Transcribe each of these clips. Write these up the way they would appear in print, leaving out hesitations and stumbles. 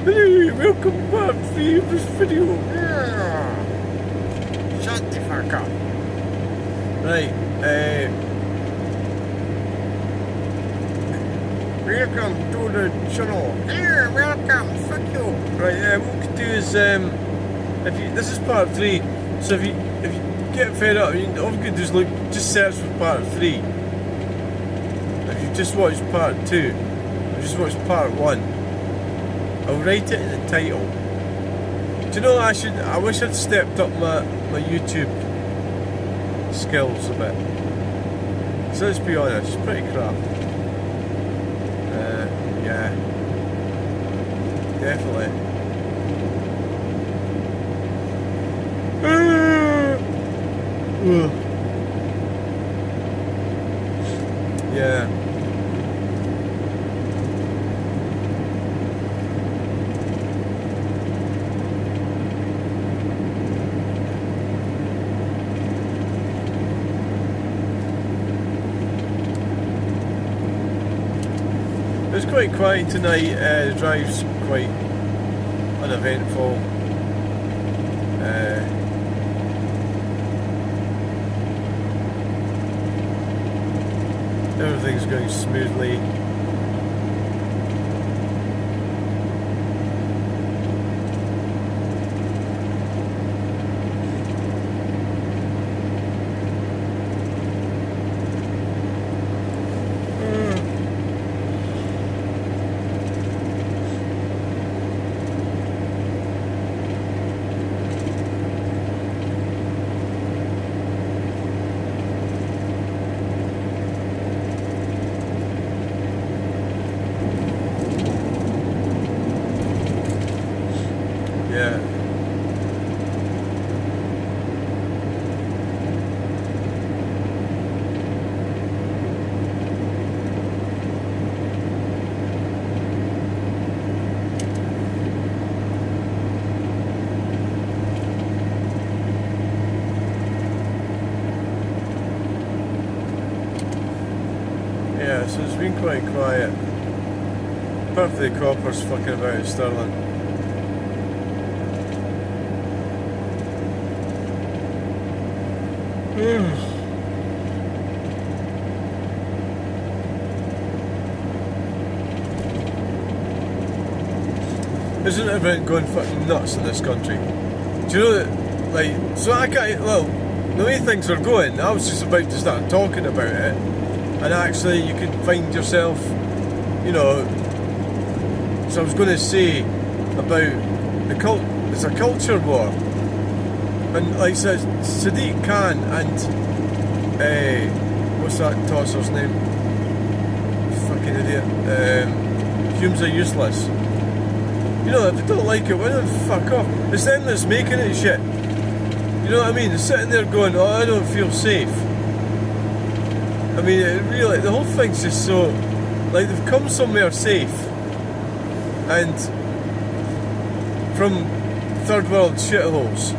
Hey, welcome back to this video. Yeah. Shut the fuck up. Right, Welcome to the channel. Yeah, welcome. Fuck you. right, what we could do is, if you, this is part 3, so if you get fed up, all you can do is just search for part 3. If you just watched part 2, or just watched part 1, I'll write it in the title. Do you know, I wish I'd stepped up my YouTube skills a bit. So let's be honest, it's pretty crap. Yeah. Definitely. Yeah. It was quite quiet tonight. The drive's quite uneventful. Everything's going smoothly. Yeah. Yeah, so it's been quite quiet. Apart from the coppers fucking about in Stirling. Isn't everything going fucking nuts in this country? Do you know that, like, so I can't, well, the way things are going, I was just about to start talking about it, and actually you could find yourself, you know, so I was going to say about there's a culture war, and like I said, Sadiq Khan and, what's that tosser's name? Fucking idiot. Humes are useless. You know, if they don't like it, why don't they fuck off? It's them that's making it shit. You know what I mean? They're sitting there going, oh, I don't feel safe. I mean, it really, the whole thing's just so, like, they've come somewhere safe, and from third world shitholes,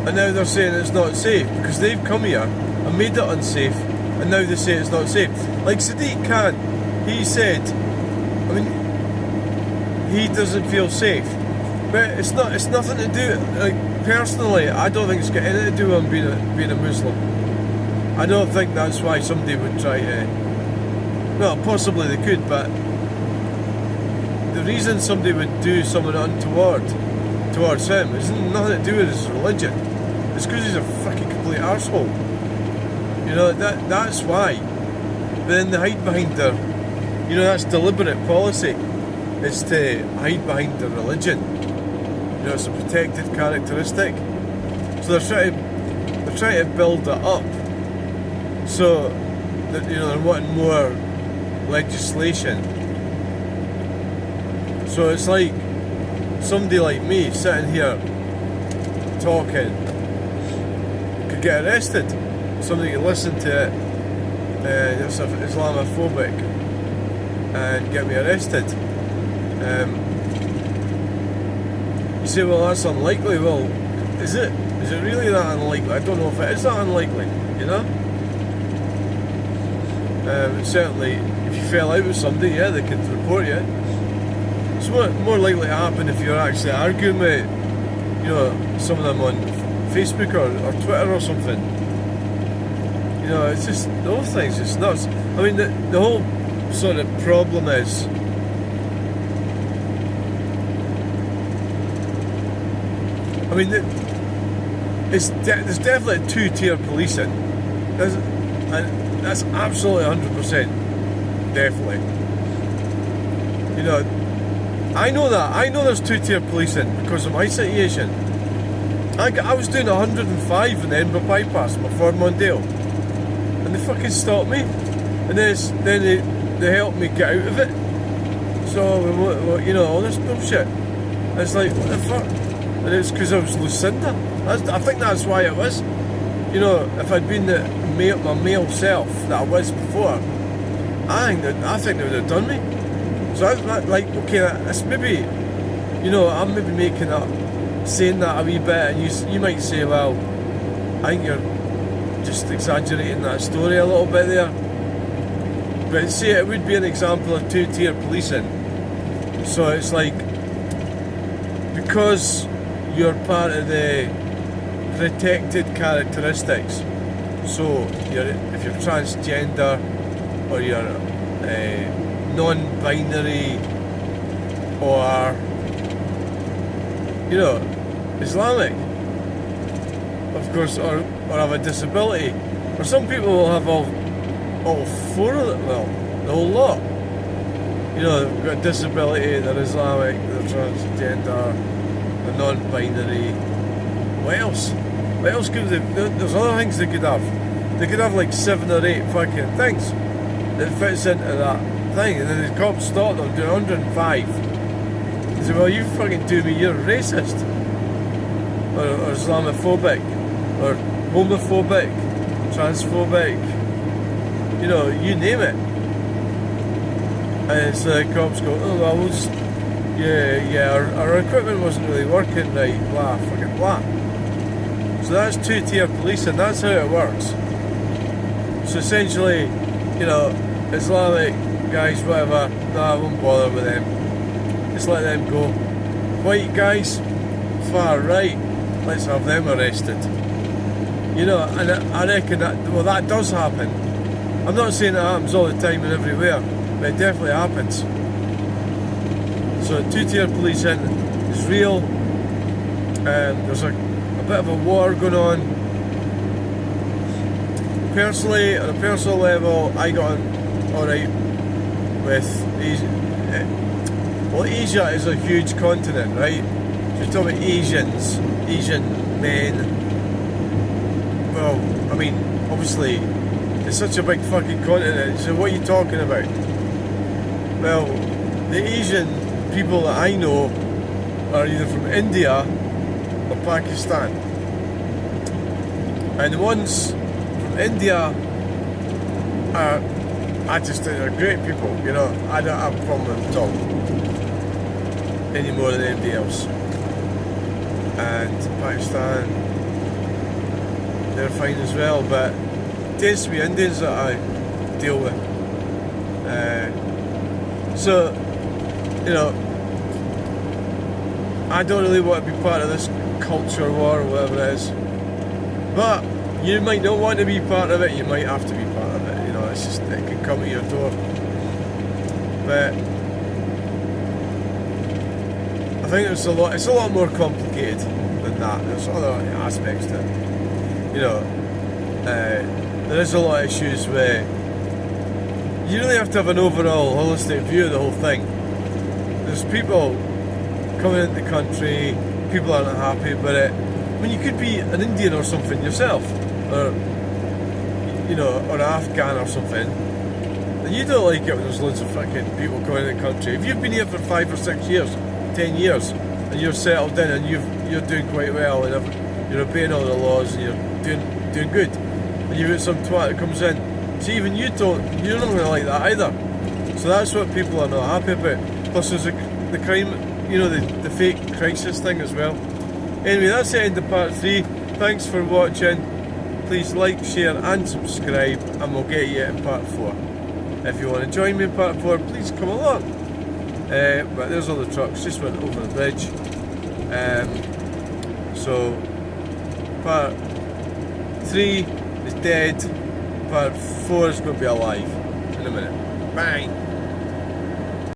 and now they're saying it's not safe, because they've come here and made it unsafe, and now they say it's not safe. Like Sadiq Khan, he said, I mean, he doesn't feel safe, but it's nothing to do, like, personally, I don't think it's got anything to do with him being a Muslim. I don't think that's why somebody would try to, well, possibly they could, but the reason somebody would do something untoward towards him isn't nothing to do with his religion. It's because he's a fucking complete arsehole. You know, that's why. But then they hide behind their, you know, that's deliberate policy. It's to hide behind their religion. You know, it's a protected characteristic. So they're trying to build it up. So that, you know, they're wanting more legislation. So it's like somebody like me sitting here talking could get arrested. Somebody could listen to it, it's Islamophobic, and get me arrested. You say, well, that's unlikely. Well, is it? Is it really that unlikely? I don't know if it is that unlikely, you know? Certainly, if you fell out with somebody, yeah, they could report you. It's more likely to happen if you're actually arguing with, you know, some of them on Facebook or Twitter or something. You know, it's just, the whole thing's just nuts. I mean, the whole sort of problem is, I mean, there's definitely two-tier policing. And that's absolutely 100% definitely. You know, I know that. I know there's two-tier policing because of my situation. I was doing 105 in the Edinburgh bypass, my Ford Mondale, and they fucking stopped me, and then they helped me get out of it. So, you know, all this bullshit. It's like, what the fuck? And it's because I was Lucinda. I think that's why it was. You know, if I'd been my male self that I was before, I think they would have done me. So I like, okay, that's maybe, you know, I'm maybe making up, saying that a wee bit, and you might say, well, I think you're just exaggerating that story a little bit there. But see, it would be an example of two-tier policing. So it's like, because you're part of the protected characteristics, so if you're transgender or you're non-binary or, you know, Islamic, of course, or have a disability, or some people will have all four of them, well, the whole lot. You know, they've got a disability, they're Islamic, they're transgender, they're non-binary. What else? What else could they? There's other things they could have. They could have like 7 or 8 fucking things that fits into that thing, and then the cops stop them doing 105. They say, well, you fucking do me, you're racist, or Islamophobic, or homophobic, transphobic, you know, you name it. And so the cops go, oh well, we'll just, our equipment wasn't really working right, blah, fucking blah. So that's two-tier policing, that's how it works. So essentially, you know, Islamic guys, whatever, I won't bother with them. Just let them go. White guys, far right, let's have them arrested. You know, and I reckon that does happen. I'm not saying it happens all the time and everywhere, but it definitely happens. So two-tier policing is real. There's a bit of a war going on. Personally, on a personal level, I got on alright with Asia. Well, Asia is a huge continent, right? So you're talking about Asians, Asian men. Well, I mean, obviously, it's such a big fucking continent, so what are you talking about? Well, the Asian people that I know are either from India or Pakistan. And the ones from India are, I just think they're great people, you know. I don't have a problem with them at all, any more than anybody else. And Pakistan, they're fine as well, but it tends to be Indians that I deal with. So, you know, I don't really want to be part of this culture war or whatever it is, but you might not want to be part of it, you might have to be part of it, you know, it's just, it can come to your door. But I think it's a lot more complicated than that. There's other aspects to it, you know. There is a lot of issues where you really have to have an overall holistic view of the whole thing. There's people coming into the country, people aren't happy about it. I mean, you could be an Indian or something yourself, or, you know, or an Afghan or something, and you don't like it when there's loads of fucking people coming into the country. If you've been here for 5 or 6 years, 10 years, and you're settled in and you're doing quite well, and you're obeying all the laws, and you're doing good, and you've got some twat that comes in, so even you're not going to like that either. So that's what people are not happy about. Plus there's the crime, you know, the fake crisis thing as well. Anyway, that's the end of part 3. Thanks for watching. Please like, share and subscribe, and we'll get you in part 4. If you want to join me in part 4, please come along. But there's all the trucks, just went over the bridge. So part 3 is dead, part 4 is going to be alive in a minute. Bang!